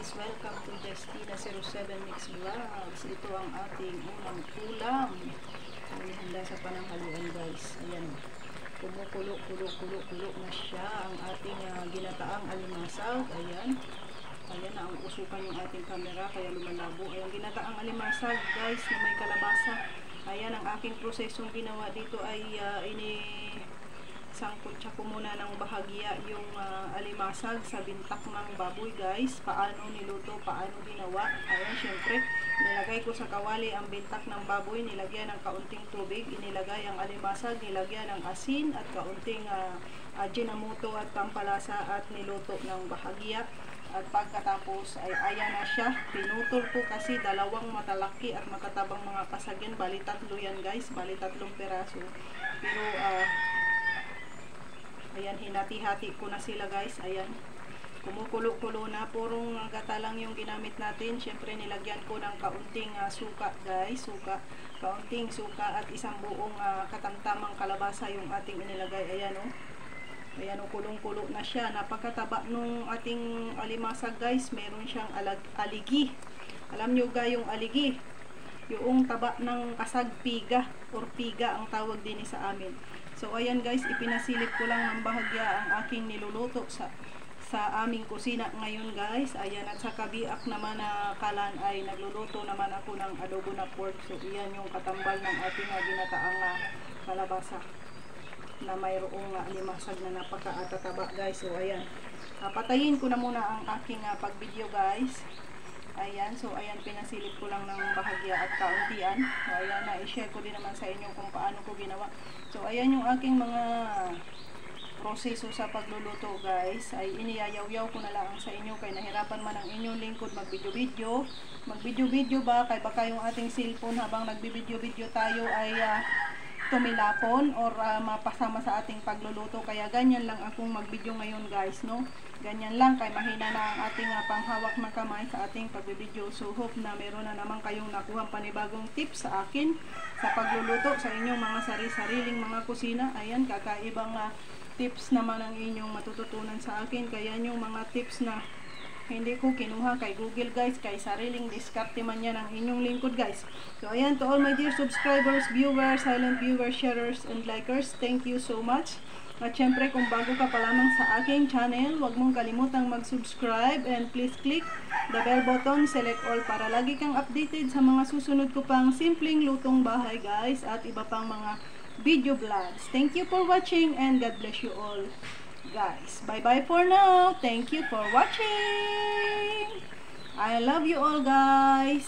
guys, welcome to Justina07 Mix Vlogs. Ito ang ating unang ulam. Handa sa pananghaluan guys. Ayan, kumukulo na siya ang ating ginataang alimasag. Ayan na ang usukan yung ating camera kaya lumalabo. Ayan, ginataang alimasag guys na may kalabasa. Ayan, ang aking prosesong ginawa dito ay sangkutsa ko muna ng bahagya yung alimasag sa bintak ng baboy guys. Paano niluto, paano ginawa. Ayan, syempre nilagay ko sa kawali ang bintak ng baboy, nilagyan ng kaunting tubig, inilagay ang alimasag, nilagyan ng asin at kaunting ajinomoto at pampalasa at niluto ng bahagya. At pagkatapos ay ayan na siya, pinutol ko kasi dalawang matalaki at matatabang mga kasagyan, bali tatlo yan guys, bali tatlong peraso. Pero ayan, hinati-hati ko na sila guys. Ayan, kumukulo-kulo na, purong gata lang yung ginamit natin. Syempre nilagyan ko ng kaunting suka guys, kaunting suka at isang buong katamtamang kalabasa yung ating inilagay. Ayan ayan kulong-kulo na siya. Napakataba nung ating alimasag guys, meron siyang aligi. Alam nyo ga yung aligi, yung taba ng kasag, piga or piga ang tawag din sa amin. So ayan guys, ipinasilip ko lang ng bahagya ang aking niluluto sa aming kusina ngayon guys. Ayan, at sa kabiak naman na kalan ay nagluluto naman ako ng adobo na pork. So iyan yung katambal ng ating ginataang kalabasa na mayroong alimasag na napakatataba guys. So ayan, patayin ko na muna ang aking pag-video guys. Ayan, so ayan, pinasilip ko lang ng bahagya at kauntian. So ayan, na-share ko din naman sa inyo kung paano ko ginawa. So ayan yung aking mga proseso sa pagluluto guys. Ay iniyayaw-yaw ko na lang sa inyo kay nahirapan man ang inyong lingkod mag-video-video ba, kay baka yung ating cellphone habang nagbi-video-video tayo ay tumilapon or mapasama sa ating pagluluto. Kaya ganyan lang akong mag-video ngayon guys, no? Ganyan lang, kay mahina na ang ating panghawak ng kamay sa ating pagbibideo. So hope na meron na naman kayong nakuha panibagong tips sa akin sa pagluluto sa inyong mga sariling mga kusina. Ayan, kakaibang tips naman ang inyong matututunan sa akin. Kaya yung mga tips na hindi ko kinuha kay Google guys, kay sariling diskarte man yan ang inyong lingkod guys. So ayan, to all my dear subscribers, viewers, silent viewers, sharers, and likers, thank you so much. At syempre kung bago ka pa lamang sa aking channel, huwag mong kalimutang mag-subscribe and please click the bell button, select all para lagi kang updated sa mga susunod ko pang simpleng lutong bahay guys at iba pang mga video vlogs. Thank you for watching and God bless you all guys. Bye bye for now. Thank you for watching. I love you all guys.